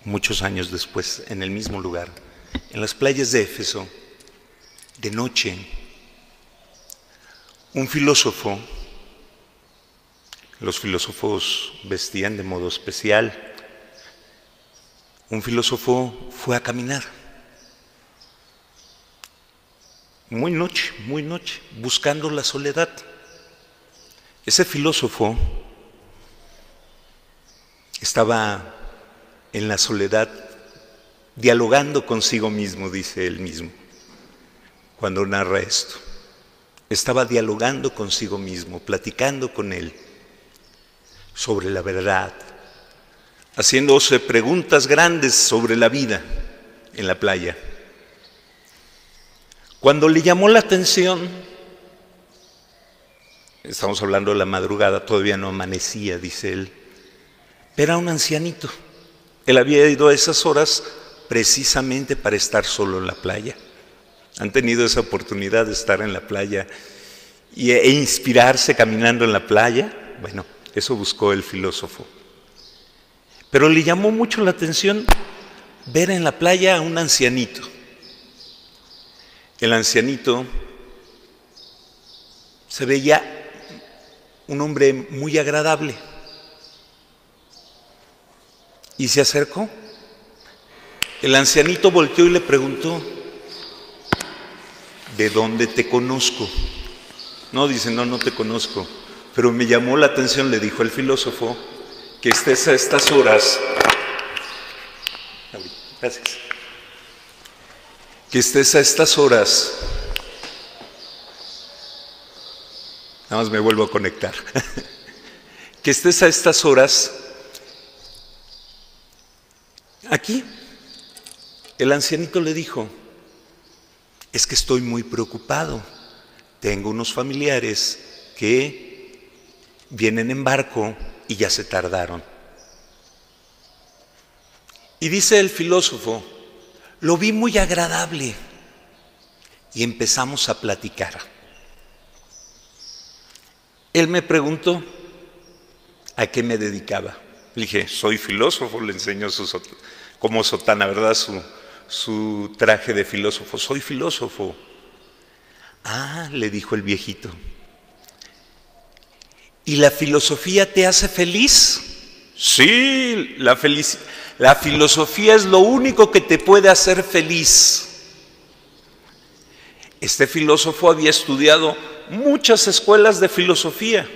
muchos años después, en el mismo lugar, en las playas de Éfeso, de noche, un filósofo, los filósofos vestían de modo especial, un filósofo fue a caminar, muy noche, buscando la soledad. Ese filósofo estaba en la soledad dialogando consigo mismo, dice él mismo, cuando narra esto. Estaba dialogando consigo mismo, platicando con él sobre la verdad, haciéndose preguntas grandes sobre la vida en la playa. Cuando le llamó la atención, estamos hablando de la madrugada, todavía no amanecía, dice él, era un ancianito. Él había ido a esas horas precisamente para estar solo en la playa. ¿Han tenido esa oportunidad de estar en la playa e inspirarse caminando en la playa? Bueno, eso buscó el filósofo. Pero le llamó mucho la atención ver en la playa a un ancianito. El ancianito se veía un hombre muy agradable y se acercó. El ancianito volteó y le preguntó: ¿de dónde te conozco? No, dice, no te conozco, pero me llamó la atención, le dijo el filósofo, que estés a estas horas. Gracias. Que estés a estas horas. Nada más me vuelvo a conectar. Que estés a estas horas aquí. El ancianito le dijo: es que estoy muy preocupado. Tengo unos familiares que vienen en barco y ya se tardaron. Y dice el filósofo: lo vi muy agradable y empezamos a platicar. Él me preguntó a qué me dedicaba. Le dije: soy filósofo, le enseñó como sotana, ¿verdad? Su traje de filósofo. Soy filósofo. Ah, le dijo el viejito. ¿Y la filosofía te hace feliz? Sí, la filosofía es lo único que te puede hacer feliz. Este filósofo había estudiado muchas escuelas de filosofía.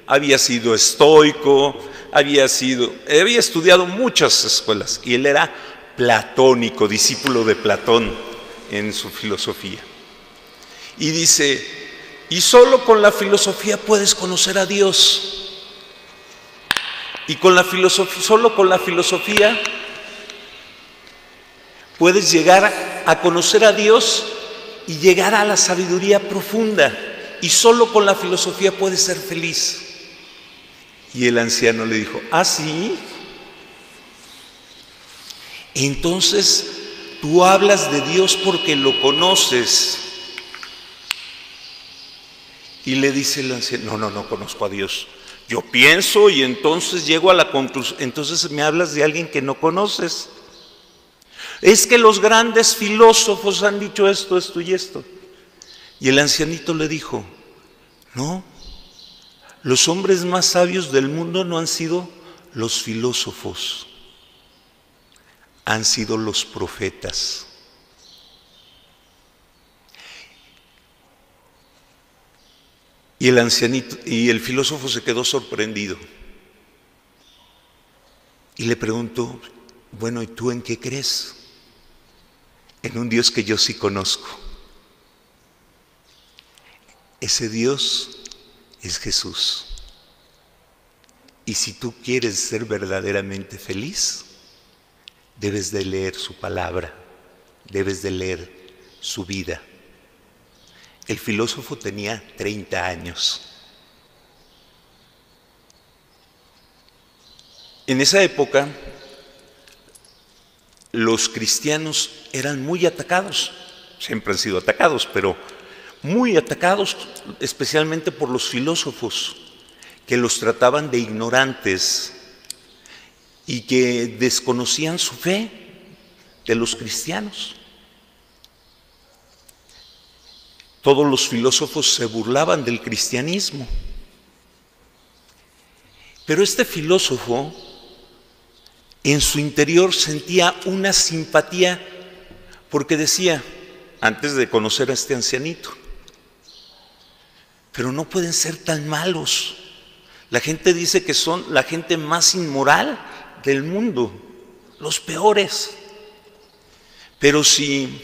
Había sido estoico, había estudiado muchas escuelas. Y él era platónico, discípulo de Platón en su filosofía. Y dice: y solo con la filosofía puedes conocer a Dios. Y solo con la filosofía puedes llegar a conocer a Dios y llegar a la sabiduría profunda. Y solo con la filosofía puedes ser feliz. Y el anciano le dijo: ¿ah, sí? Entonces tú hablas de Dios porque lo conoces. Y le dice el anciano: no conozco a Dios. Yo pienso y entonces llego a la conclusión. Entonces me hablas de alguien que no conoces. Es que los grandes filósofos han dicho esto, esto y esto. Y el ancianito le dijo: no, los hombres más sabios del mundo no han sido los filósofos, han sido los profetas. Y el ancianito y el filósofo se quedó sorprendido. Y le preguntó: bueno, ¿y tú en qué crees? En un Dios que yo sí conozco. Ese Dios es Jesús. Y si tú quieres ser verdaderamente feliz, debes de leer su palabra, debes de leer su vida. El filósofo tenía 30 años. En esa época, los cristianos eran muy atacados, siempre han sido atacados, pero muy atacados especialmente por los filósofos, que los trataban de ignorantes y que desconocían su fe de los cristianos. Todos los filósofos se burlaban del cristianismo. Pero este filósofo en su interior sentía una simpatía porque decía, antes de conocer a este ancianito, pero no pueden ser tan malos. La gente dice que son la gente más inmoral del mundo, los peores. Pero si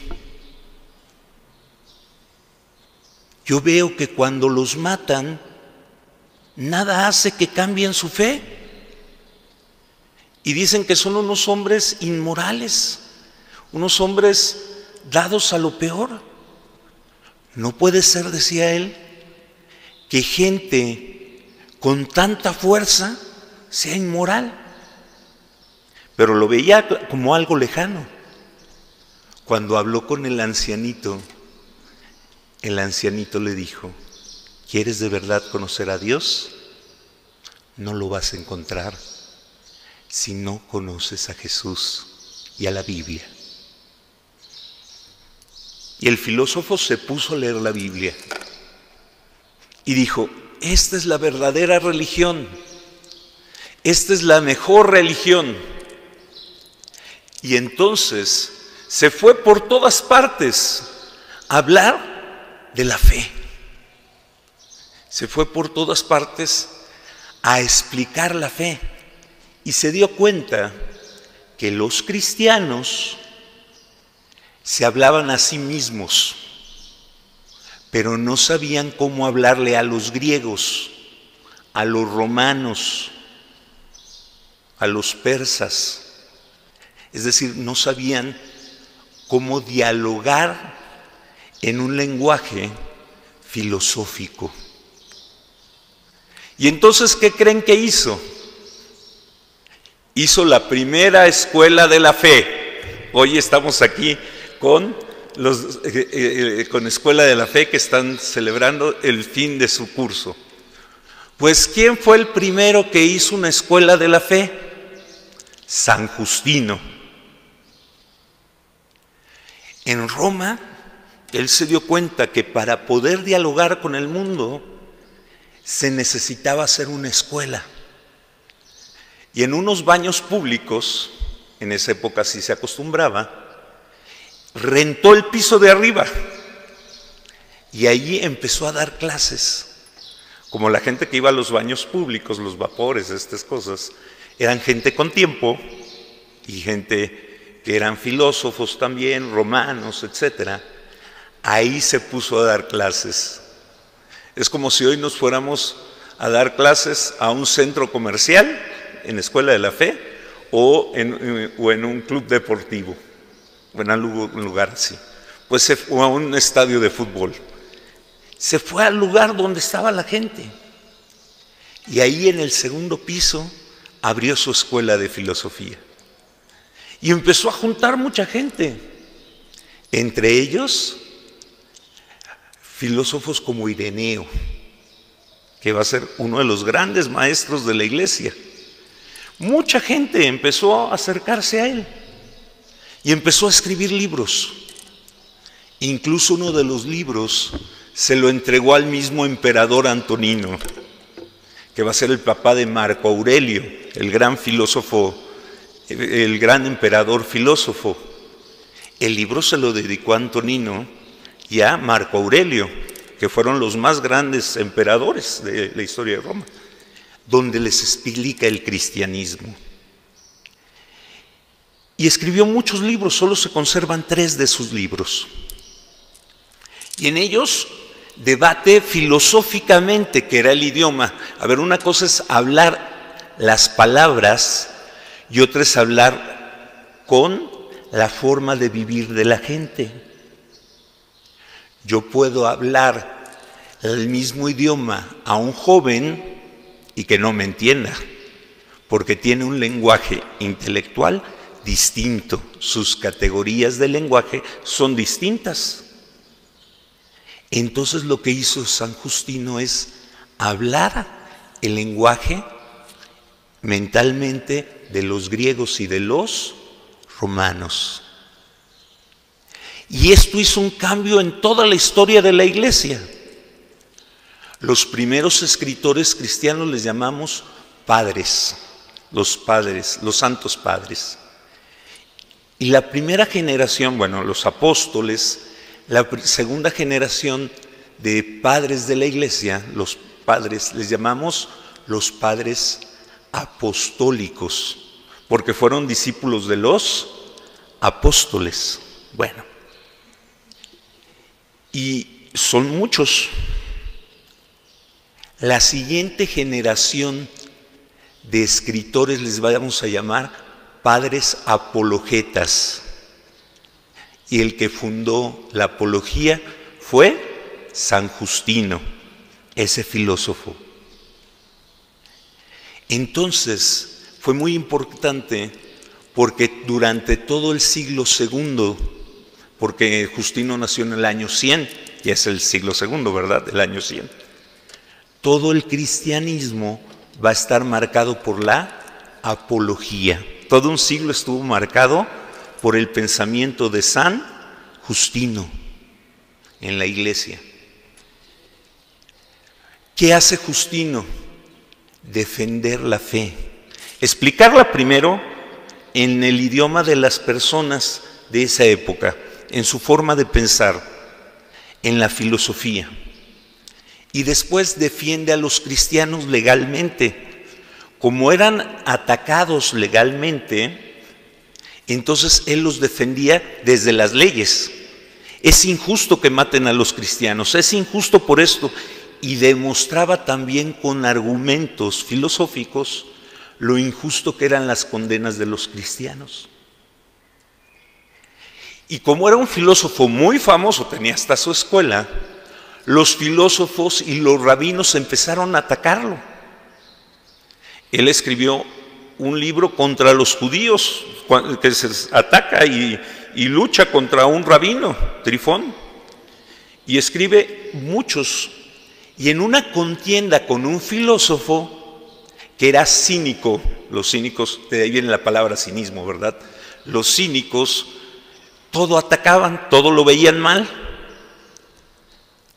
yo veo que cuando los matan, nada hace que cambien su fe. Y dicen que son unos hombres inmorales, unos hombres dados a lo peor. No puede ser, decía él, que gente con tanta fuerza sea inmoral. Pero lo veía como algo lejano. Cuando habló con el ancianito le dijo, ¿quieres de verdad conocer a Dios? No lo vas a encontrar si no conoces a Jesús y a la Biblia. Y el filósofo se puso a leer la Biblia y dijo, esta es la verdadera religión, esta es la mejor religión. Y entonces se fue por todas partes a hablar de la fe. Se fue por todas partes a explicar la fe y se dio cuenta que los cristianos se hablaban a sí mismos, pero no sabían cómo hablarle a los griegos, a los romanos, a los persas. Es decir, no sabían cómo dialogar en un lenguaje filosófico. Y entonces, ¿qué creen que hizo? Hizo la primera escuela de la fe. Hoy estamos aquí con Escuela de la Fe que están celebrando el fin de su curso. Pues, ¿quién fue el primero que hizo una escuela de la fe? San Justino. En Roma, él se dio cuenta que para poder dialogar con el mundo se necesitaba hacer una escuela. Y en unos baños públicos, en esa época sí se acostumbraba, rentó el piso de arriba y allí empezó a dar clases. Como la gente que iba a los baños públicos, los vapores, estas cosas, eran gente con tiempo y gente que eran filósofos también, romanos, etcétera. Ahí se puso a dar clases. Es como si hoy nos fuéramos a dar clases a un centro comercial, en Escuela de la Fe, o en un club deportivo, o en un lugar así. Pues se fue a un estadio de fútbol. Se fue al lugar donde estaba la gente. Y ahí en el segundo piso abrió su escuela de filosofía. Y empezó a juntar mucha gente. Entre ellos, filósofos como Ireneo, que va a ser uno de los grandes maestros de la iglesia. Mucha gente empezó a acercarse a él y empezó a escribir libros. Incluso uno de los libros se lo entregó al mismo emperador Antonino, que va a ser el papá de Marco Aurelio, el gran filósofo, el gran emperador filósofo. El libro se lo dedicó a Antonino y a Marco Aurelio, que fueron los más grandes emperadores de la historia de Roma, donde les explica el cristianismo. Y escribió muchos libros, solo se conservan 3 de sus libros. Y en ellos debate filosóficamente, que era el idioma. A ver, una cosa es hablar las palabras y otra es hablar con la forma de vivir de la gente. Yo puedo hablar el mismo idioma a un joven y que no me entienda, porque tiene un lenguaje intelectual distinto, sus categorías de lenguaje son distintas. Entonces lo que hizo San Justino es hablar el lenguaje mentalmente de los griegos y de los romanos. Y esto hizo un cambio en toda la historia de la iglesia. Los primeros escritores cristianos les llamamos padres, los santos padres. Y la primera generación, bueno, los apóstoles, la segunda generación de padres de la iglesia, los padres, les llamamos los padres apostólicos, porque fueron discípulos de los apóstoles. Bueno, y son muchos. La siguiente generación de escritores les vamos a llamar padres apologetas. Y el que fundó la apología fue San Justino, ese filósofo. Entonces, fue muy importante porque durante todo el siglo II, porque Justino nació en el año 100, y es el siglo II, ¿verdad? El año 100. Todo el cristianismo va a estar marcado por la apología. Todo un siglo estuvo marcado por el pensamiento de San Justino en la iglesia. ¿Qué hace Justino? Defender la fe. Explicarla primero en el idioma de las personas de esa época, en su forma de pensar, en la filosofía. Y después defiende a los cristianos legalmente. Como eran atacados legalmente, entonces él los defendía desde las leyes. Es injusto que maten a los cristianos, es injusto por esto. Y demostraba también con argumentos filosóficos lo injusto que eran las condenas de los cristianos. Y como era un filósofo muy famoso, tenía hasta su escuela, los filósofos y los rabinos empezaron a atacarlo. Él escribió un libro contra los judíos, que se ataca y lucha contra un rabino, Trifón, y escribe muchos. Y en una contienda con un filósofo que era cínico, los cínicos, de ahí viene la palabra cinismo, ¿verdad? Los cínicos todo atacaban, todo lo veían mal.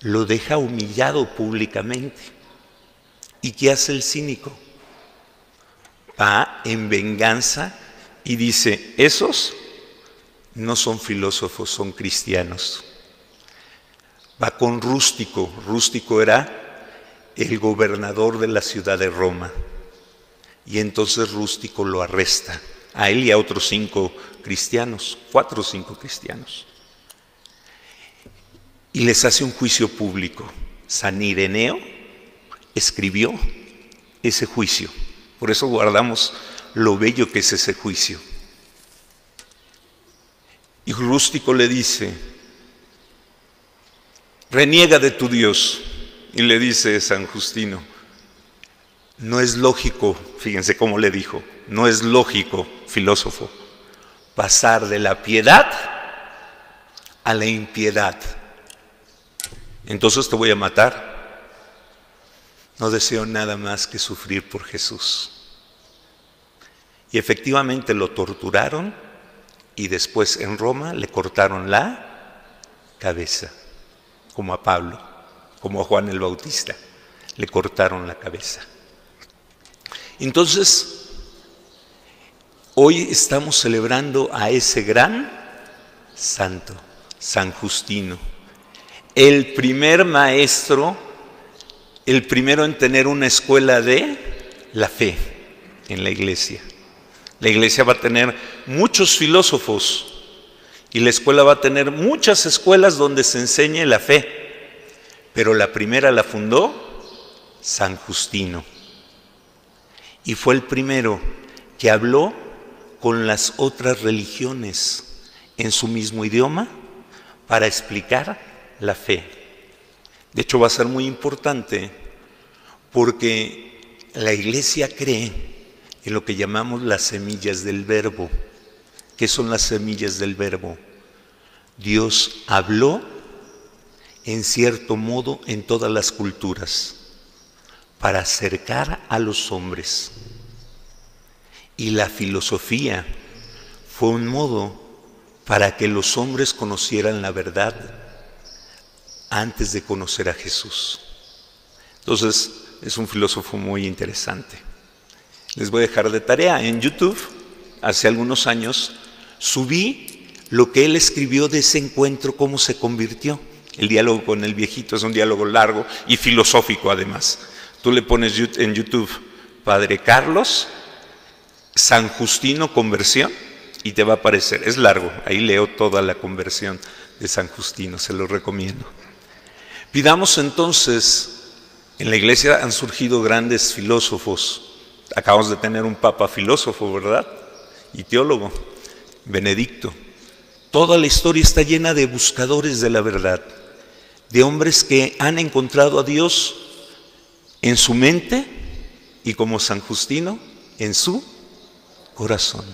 Lo deja humillado públicamente. ¿Y qué hace el cínico? Va en venganza y dice, esos no son filósofos, son cristianos. Va con Rústico. Rústico era el gobernador de la ciudad de Roma. Y entonces Rústico lo arresta, a él y a otros 5 cristianos, 4 o 5 cristianos. Y les hace un juicio público. San Ireneo escribió ese juicio. Por eso guardamos lo bello que es ese juicio. Y Rústico le dice, reniega de tu Dios. Y le dice San Justino, no es lógico, fíjense cómo le dijo, no es lógico, filósofo, pasar de la piedad a la impiedad. Entonces te voy a matar. No deseo nada más que sufrir por Jesús. Y efectivamente lo torturaron y después en Roma le cortaron la cabeza, como a Pablo, como a Juan el Bautista, le cortaron la cabeza. Entonces, hoy estamos celebrando a ese gran santo, San Justino, el primer maestro, el primero en tener una escuela de la fe en la iglesia. La iglesia va a tener muchos filósofos y la escuela va a tener muchas escuelas donde se enseñe la fe, pero la primera la fundó San Justino y fue el primero que habló con las otras religiones en su mismo idioma para explicar la fe. De hecho va a ser muy importante porque la iglesia cree en lo que llamamos las semillas del verbo. ¿Qué son las semillas del verbo? Dios habló en cierto modo en todas las culturas para acercar a los hombres. Y la filosofía fue un modo para que los hombres conocieran la verdad antes de conocer a Jesús. Entonces, es un filósofo muy interesante. Les voy a dejar de tarea. En YouTube, hace algunos años, subí lo que él escribió de ese encuentro, cómo se convirtió. El diálogo con el viejito es un diálogo largo y filosófico además. Tú le pones en YouTube, Padre Carlos, San Justino conversión, y te va a aparecer. Es largo, ahí leo toda la conversión de San Justino, se lo recomiendo. Pidamos entonces, en la iglesia han surgido grandes filósofos. Acabamos de tener un papa filósofo, ¿verdad? Y teólogo, Benedicto. Toda la historia está llena de buscadores de la verdad, de hombres que han encontrado a Dios en su mente y, como San Justino, en su corazón.